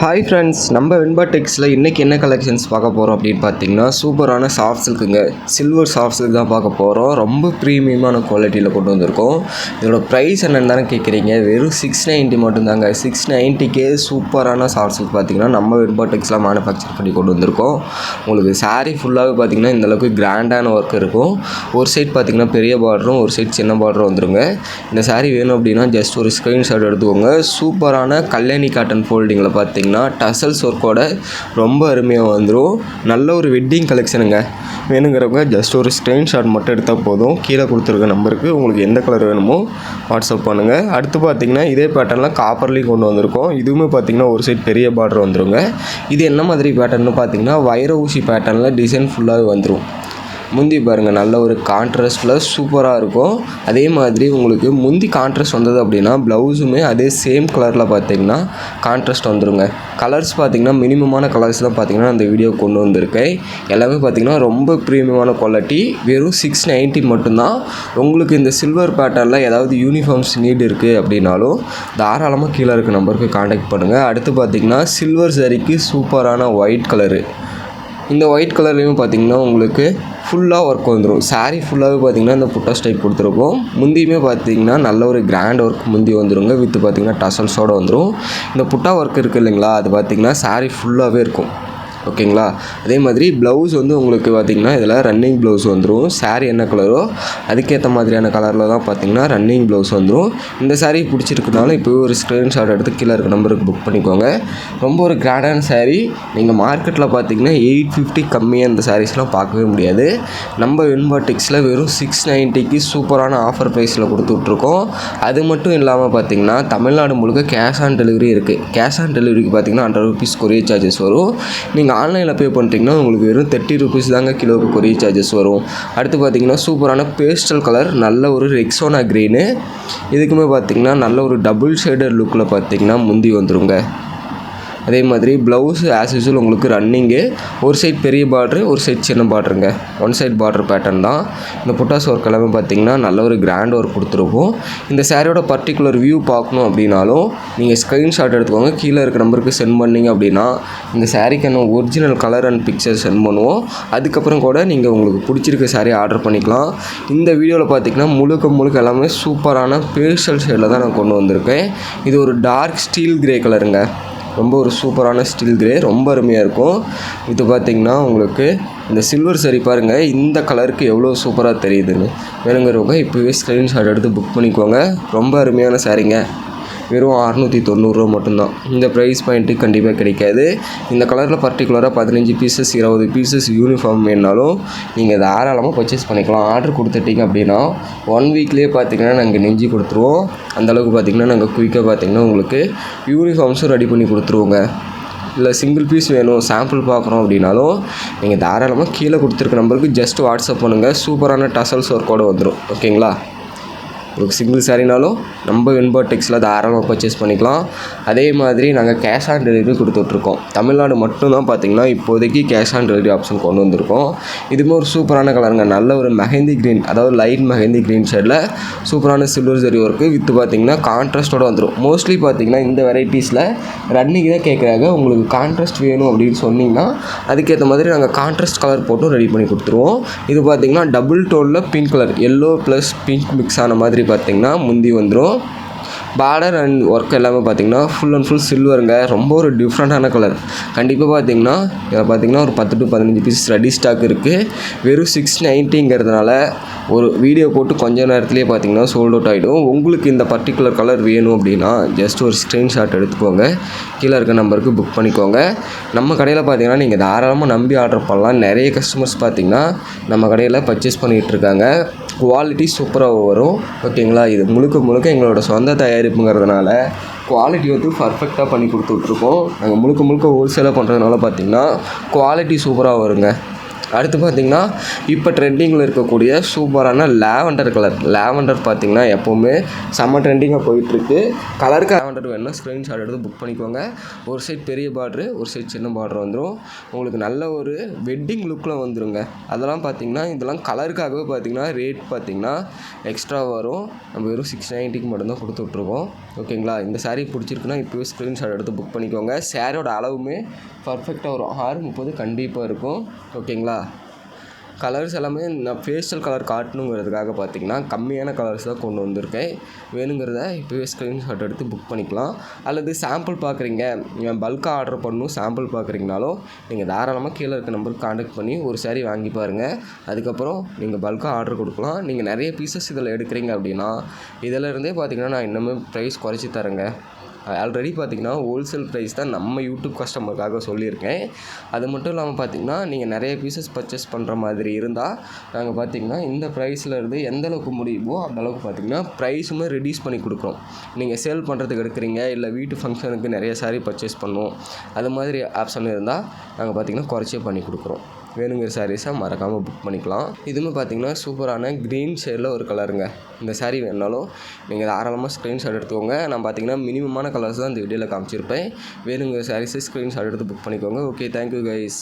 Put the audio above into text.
Hi friends, நம்ம வெண்பா டெக்ஸில் இன்றைக்கி என்ன கலெக்ஷன்ஸ் பார்க்க போகிறோம் அப்படின்னு பார்த்தீங்கன்னா, சூப்பரான சாஃப்ட் சில்க்குங்க. சில்வர் சாஃப்ட் சில்க் தான் பார்க்க போகிறோம். ரொம்ப ப்ரீமியமான குவாலிட்டியில் கொண்டு வந்திருக்கோம். இதோட ப்ரைஸ் என்னென்னு தானே கேட்குறீங்க. வெறும் 690 மட்டும்தாங்க. 690க்கே சூப்பரான சாஃப்ட் சில்க் பார்த்தீங்கன்னா நம்ம வெண்பா டெக்ஸில் மேனுஃபேக்சர் பண்ணி கொண்டு வந்திருக்கோம். உங்களுக்கு சாரீ ஃபுல்லாகவே பார்த்தீங்கன்னா இந்தளவுக்கு கிராண்டான ஒர்க் இருக்கும். ஒரு சைட் பார்த்தீங்கன்னா பெரிய பார்டரும், ஒரு சைட் சின்ன பார்டரும் வந்துருங்க. இந்த சாரீ வேணும் அப்படின்னா ஜஸ்ட் ஒரு ஸ்க்ரீன்ஷாட் எடுத்துக்கோங்க. சூப்பரான கல்யாணி காட்டன் ஃபோல்டிங்கில் பார்த்தீங்கன்னா டசல்ஸ் ஒர்க்கோட ரொம்ப அருமையாக வந்துடும். நல்ல ஒரு வெட்டிங் கலெக்ஷனுங்க. வேணுங்கிறவங்க ஜஸ்ட் ஒரு ஸ்க்ரீன்ஷாட் மட்டும் எடுத்தால் போதும். கீழே கொடுத்துருக்க நம்பருக்கு உங்களுக்கு எந்த கலர் வேணுமோ வாட்ஸ்அப் பண்ணுங்கள். அடுத்து பார்த்திங்கன்னா இதே பேட்டர்னில் காப்பர்லேயும் கொண்டு வந்திருக்கோம். இதுவுமே பார்த்திங்கன்னா ஒரு சைட் பெரிய பார்டர் வந்துடுங்க. இது என்ன மாதிரி பேட்டர்னு பார்த்திங்கன்னா வைர ஊசி பேட்டர்னில் டிசைன் ஃபுல்லாகவே வந்துடும். முந்தி பாருங்கள், நல்ல ஒரு கான்ட்ராஸ்ட்டில் சூப்பராக இருக்கும். அதே மாதிரி உங்களுக்கு முந்தி கான்ட்ராஸ்ட் வந்தது அப்படின்னா ப்ளவுஸுமே அதே சேம் கலரில் பார்த்திங்கன்னா கான்ட்ராஸ்ட் வந்துடுங்க. கலர்ஸ் பார்த்திங்கன்னா மினிமமான கலர்ஸ் தான் பார்த்திங்கன்னா அந்த வீடியோ கொண்டு வந்திருக்கேன். எல்லாமே பார்த்திங்கன்னா ரொம்ப ப்ரீமியமான குவாலிட்டி. வெறும் 690 மட்டும்தான். உங்களுக்கு இந்த சில்வர் பேட்டர்னில் ஏதாவது யூனிஃபார்ம்ஸ் நீட் இருக்குது அப்படின்னாலும் தாராளமாக கீழே இருக்க நம்பருக்கு காண்டாக்ட் பண்ணுங்கள். அடுத்து பார்த்திங்கன்னா சில்வர் சாரிக்கு சூப்பரான ஒயிட் கலரு. இந்த ஒயிட் கலர்லேயும் பார்த்திங்கன்னா உங்களுக்கு ஃபுல்லாக ஒர்க் வந்துடும். சாரீ ஃபுல்லாகவே பார்த்திங்கன்னா இந்த புட்டாஸ் டைப் கொடுத்துருக்கோம். முந்தியுமே பார்த்திங்கன்னா நல்ல ஒரு கிராண்ட் ஒர்க் முந்தி வந்துடுங்க. வித் பார்த்திங்கன்னா டசல்ஸோடு வந்துடும். இந்த புட்டா ஒர்க் இருக்குது இல்லைங்களா, அது பார்த்திங்கன்னா சாரீ ஃபுல்லாகவே இருக்கும். ஓகேங்களா. அதே மாதிரி ப்ளவுஸ் வந்து உங்களுக்கு பார்த்திங்கன்னா இதில் ரன்னிங் ப்ளவுஸ் வந்துடும். சாரீ என்ன கலரோ அதுக்கேற்ற மாதிரியான கலரில் தான் பார்த்திங்கன்னா ரன்னிங் ப்ளவுஸ் வந்துடும். இந்த சாரீ பிடிச்சிருக்குனாலும் இப்போ ஒரு ஸ்க்ரீன்ஷாட் எடுத்து கீழே இருக்க நம்பருக்கு புக் பண்ணிக்கோங்க. ரொம்ப ஒரு கிராண்டான சாரீ. நீங்கள் மார்க்கெட்டில் பார்த்திங்கன்னா 850 கம்மியாக இந்த சாரீஸ்லாம் பார்க்கவே முடியாது. நம்ம வெண்பா டெக்ஸில் வெறும் 690க்கு சூப்பரான ஆஃபர் ப்ரைஸில் கொடுத்துட்ருக்கோம். அது மட்டும் இல்லாமல் பார்த்திங்கன்னா தமிழ்நாடு முழுக்க கேஷ் ஆன் டெலிவரி இருக்குது. கேஷ் ஆன் டெலிவரிக்கு பார்த்திங்கன்னா 100 rupees கொரியர் சார்ஜஸ் வரும். நீங்கள் ஆன்லைனில் பே பண்ணுறீங்கன்னா உங்களுக்கு வெறும் 30 rupees தாங்க கிலோவுக்கு கொரியர் சார்ஜஸ் வரும். அடுத்து பார்த்திங்கன்னா சூப்பரான பேஸ்டல் கலர், நல்ல ஒரு ரெக்ஸோனா க்ரீனு. இதுக்குமே பார்த்திங்கன்னா நல்ல ஒரு டபுள் ஷேடர் லுக்கில் பார்த்திங்கன்னா முந்தி வந்துருங்க. அதே மாதிரி ப்ளவுஸ் ஆஸ் யூஸ்வல் உங்களுக்கு ரன்னிங்கு. ஒரு சைட் பெரிய பார்ட்ரு, ஒரு சைட் சின்ன பார்ட்ருங்க. ஒன் சைட் பார்டர் பேட்டர்ன் தான். இந்த புட்டாஸ் ஒர்க் எல்லாமே பார்த்திங்கன்னா நல்ல ஒரு கிராண்ட் ஒர்க் கொடுத்துருப்போம். இந்த சாரியோட பர்டிகுலர் வியூ பார்க்கணும் அப்படின்னாலும் நீங்கள் ஸ்க்ரீன்ஷாட் எடுத்துக்கோங்க. கீழே இருக்க நம்பருக்கு சென்ட் பண்ணிங்க அப்படின்னா இந்த சாரிக்கான original colour and picture send பண்ணுவோம். அதுக்கப்புறம் கூட நீங்கள் உங்களுக்கு பிடிச்சிருக்க சாரி ஆர்டர் பண்ணிக்கலாம். இந்த வீடியோவில் பார்த்திங்கன்னா முழுக்க எல்லாமே சூப்பரான பேஸ்டல் ஷேடில் தான் நான் கொண்டு வந்திருக்கேன். இது ஒரு டார்க் ஸ்டீல் கிரே கலருங்க. ரொம்ப ஒரு சூப்பரான ஸ்டீல் கிரே, ரொம்ப அருமையாக இருக்கும். இது பார்த்திங்கன்னா உங்களுக்கு இந்த சில்வர் சாரி பாருங்கள், இந்த கலருக்கு எவ்வளோ சூப்பராக தெரியுதுன்னு. வேணுங்கிறவங்க இப்போவே ஸ்க்ரீன்ஷாட் எடுத்து புக் பண்ணிக்கோங்க. ரொம்ப அருமையான சாரிங்க. வெறும் 690 மட்டும்தான். இந்த ப்ரைஸ் பாயிண்ட்டுக்கு கண்டிப்பாக கிடைக்காது. இந்த கலரில் பர்டிகுலராக 15 பீசஸ் 20 பீசஸ் யூனிஃபார்ம் வேணுனாலும் நீங்கள் தாராளமாக பர்ச்சேஸ் பண்ணிக்கலாம். ஆர்டர் கொடுத்துட்டிங்க அப்படின்னா 1 வீக்லேயே பார்த்திங்கன்னா நாங்கள் நெஞ்சு கொடுத்துருவோம். அந்தளவுக்கு பார்த்திங்கன்னா நாங்கள் குயிக்காக பார்த்திங்கன்னா உங்களுக்கு யூனிஃபார்ம்ஸும் ரெடி பண்ணி கொடுத்துருவோங்க. இல்லை சிங்கிள் பீஸ் வேணும், சாம்பிள் பார்க்குறோம் அப்படின்னாலும் நீங்கள் தாராளமாக கீழே கொடுத்துருக்க நம்பருக்கு ஜஸ்ட் வாட்ஸ்அப் பண்ணுங்கள். சூப்பரான டசல்ஸ் ஒர்க்கோடு வந்துடும். ஓகேங்களா. ஒரு சிங்கிள் சாரினாலும் நம்ம வெண்பா டெக்ஸில் தாராளமாக பர்ச்சேஸ் பண்ணிக்கலாம். அதே மாதிரி நாங்கள் கேஷ் ஆன் டெலிவரி கொடுத்துட்ருக்கோம். தமிழ்நாடு மட்டும்தான் பார்த்திங்கன்னா இப்போதைக்கு கேஷ் ஆன் டெலிவரி ஆப்ஷன் கொண்டு வந்திருக்கோம். இதுவுமே ஒரு சூப்பரான கலருங்க. நல்ல ஒரு மெஹந்தி க்ரீன், அதாவது லைட் மெஹந்தி க்ரீன் ஷேடில் சூப்பரான சில்வர் ஜரி ஒர்க்கு வித் பார்த்திங்கன்னா கான்ட்ராஸ்ட்டோடு வந்துடும். மோஸ்ட்லி பார்த்திங்கன்னா இந்த வெரைட்டிஸில் ரன்னிங் தான் கேட்குறாங்க. உங்களுக்கு கான்ட்ராஸ்ட் வேணும் அப்படின்னு சொன்னிங்கன்னா அதுக்கேற்ற மாதிரி நாங்கள் கான்ட்ராஸ்ட் கலர் போட்டும் ரெடி பண்ணி கொடுத்துருவோம். இது பார்த்திங்கன்னா டபுள் டோனில் pink colour, yellow plus pink mix ஆன மாதிரி பார்த்திங்கன்னா முந்தி வந்துடும். பார்டர் அண்ட் ஒர்க் எல்லாமே பார்த்திங்கன்னா ஃபுல் அண்ட் ஃபுல் சில்வருங்க. ரொம்ப ஒரு டிஃப்ரெண்ட்டான கலர். கண்டிப்பாக பார்த்திங்கன்னா இதில் பார்த்திங்கன்னா ஒரு 10 to 15 பீஸ் ரெடி ஸ்டாக் இருக்குது. வெறும் 690ங்கிறதுனால ஒரு வீடியோ போட்டு கொஞ்ச நேரத்துலேயே பார்த்திங்கன்னா சோல்ட் அவுட் ஆகிடும். உங்களுக்கு இந்த பர்டிகுலர் கலர் வேணும் அப்படின்னா ஜஸ்ட் ஒரு ஸ்க்ரீன்ஷாட் எடுத்துக்கோங்க. கீழே இருக்க நம்பருக்கு புக் பண்ணிக்கோங்க. நம்ம கடையில் பார்த்திங்கன்னா நீங்கள் தாராளமாக நம்பி ஆர்டர் பண்ணலாம். நிறைய கஸ்டமர்ஸ் பார்த்திங்கன்னா நம்ம கடையில் பர்ச்சேஸ் பண்ணிகிட்டு இருக்காங்க. குவாலிட்டி சூப்பராக வரும். ஓகேங்களா. இது முழுக்க எங்களோட சொந்த தயாரிப்புங்கிறதுனால குவாலிட்டி வந்து பர்ஃபெக்டாக பண்ணி கொடுத்துட்ருக்கோம். நாங்கள் முழுக்க ஹோல்சேலாக பண்ணுறதுனால பார்த்திங்கன்னா குவாலிட்டி சூப்பராக வருங்க. அடுத்து பார்த்திங்கன்னா இப்போ ட்ரெண்டிங்கில் இருக்கக்கூடிய சூப்பரான லாவெண்டர் கலர். லாவெண்டர் பார்த்திங்கன்னா எப்போவுமே செம்ம ட்ரெண்டிங்காக போயிட்டுருக்கு. கலருக்கு லாவெண்டர் வேணும்னா ஸ்க்ரீன்ஷாட் எடுத்து புக் பண்ணிக்கோங்க. ஒரு சைட் பெரிய பார்ட்ரு, ஒரு சைட் சின்ன பார்டர் வந்துடும். உங்களுக்கு நல்ல ஒரு வெட்டிங் லுக்கில் வந்துடுங்க. அதெல்லாம் பார்த்திங்கன்னா இதெல்லாம் கலருக்காகவே பார்த்திங்கன்னா ரேட் பார்த்திங்கன்னா எக்ஸ்ட்ரா வரும். நம்ம வெறும் 690க்கு மட்டும்தான் கொடுத்து விட்ருக்கோம். ஓகேங்களா? இந்த சாரீ பிடிச்சிருக்குன்னா இப்போவே ஸ்க்ரீன்ஷாட் எடுத்து புக் பண்ணிக்கோங்க. சாரியோட அளவுமே பர்ஃபெக்டாக வரும். 630 கண்டிப்பாக இருக்கும். ஓகேங்களா? கலர்ஸ் எல்லாமே நான் ஃபேஷியல் கலர் காட்டணுங்கிறதுக்காக பார்த்திங்கன்னா கம்மியான கலர்ஸ் தான் கொண்டு வந்திருக்கேன். வேணுங்கிறத இப்போவே ஸ்க்ரீன்ஷாட் எடுத்து புக் பண்ணிக்கலாம். அல்லது சாம்பிள் பார்க்குறீங்க, பல்காக ஆர்டர் பண்ணணும், சாம்பிள் பார்க்குறீங்கனாலும் நீங்கள் தாராளமாக கீழே இருக்க நம்பருக்கு காண்டாக்ட் பண்ணி ஒரு சாரீ வாங்கி பாருங்கள். அதுக்கப்புறம் நீங்கள் பல்காக ஆர்டர் கொடுக்கலாம். நீங்கள் நிறைய பீசஸ் இதில் எடுக்கிறீங்க அப்படின்னா இதிலருந்தே பார்த்திங்கன்னா நான் இன்னுமே ப்ரைஸ் குறைச்சி தரேங்க. ஆல்ரெடி பார்த்திங்கன்னா ஹோல்சேல் ப்ரைஸ் தான் நம்ம யூடியூப் கஸ்டமருக்காக சொல்லியிருக்கேன். அது மட்டும் இல்லாமல் பார்த்திங்கன்னா நீங்கள் நிறைய பீசஸ் பர்ச்சேஸ் பண்ணுற மாதிரி இருந்தால் நாங்கள் பார்த்திங்கன்னா இந்த ப்ரைஸ்லேருந்து எந்தளவுக்கு முடியுமோ அந்தளவுக்கு பார்த்திங்கன்னா ப்ரைஸுமே ரெடியூஸ் பண்ணி கொடுக்குறோம். நீங்கள் சேல் பண்ணுறதுக்கு எடுக்கிறீங்க, இல்லை வீட்டு ஃபங்க்ஷனுக்கு நிறைய சாரீ பர்ச்சேஸ் பண்ணுவோம், அது மாதிரி ஆப்ஷன் இருந்தால் நாங்கள் பார்த்திங்கன்னா குறைச்சே பண்ணி கொடுக்குறோம். வேணுங்கிற சாரீஸை மறக்காமல் புக் பண்ணிக்கலாம். இதுவுமே பார்த்திங்கன்னா சூப்பரான க்ரீன் ஷேடில் ஒரு கலருங்க. இந்த சாரீ வேணுனாலும் நீங்கள் தாராளமாக ஸ்க்ரீன்ஷாட் எடுத்துக்கோங்க. நான் பார்த்திங்கன்னா மினிமமான கலர்ஸ் தான் இந்த வீடியோவில் காமிச்சிருப்பேன். வேணுங்கிற சாரீஸை ஸ்க்ரீன்ஷாட் எடுத்து புக் பண்ணிக்கோங்க. Okay, thank you guys.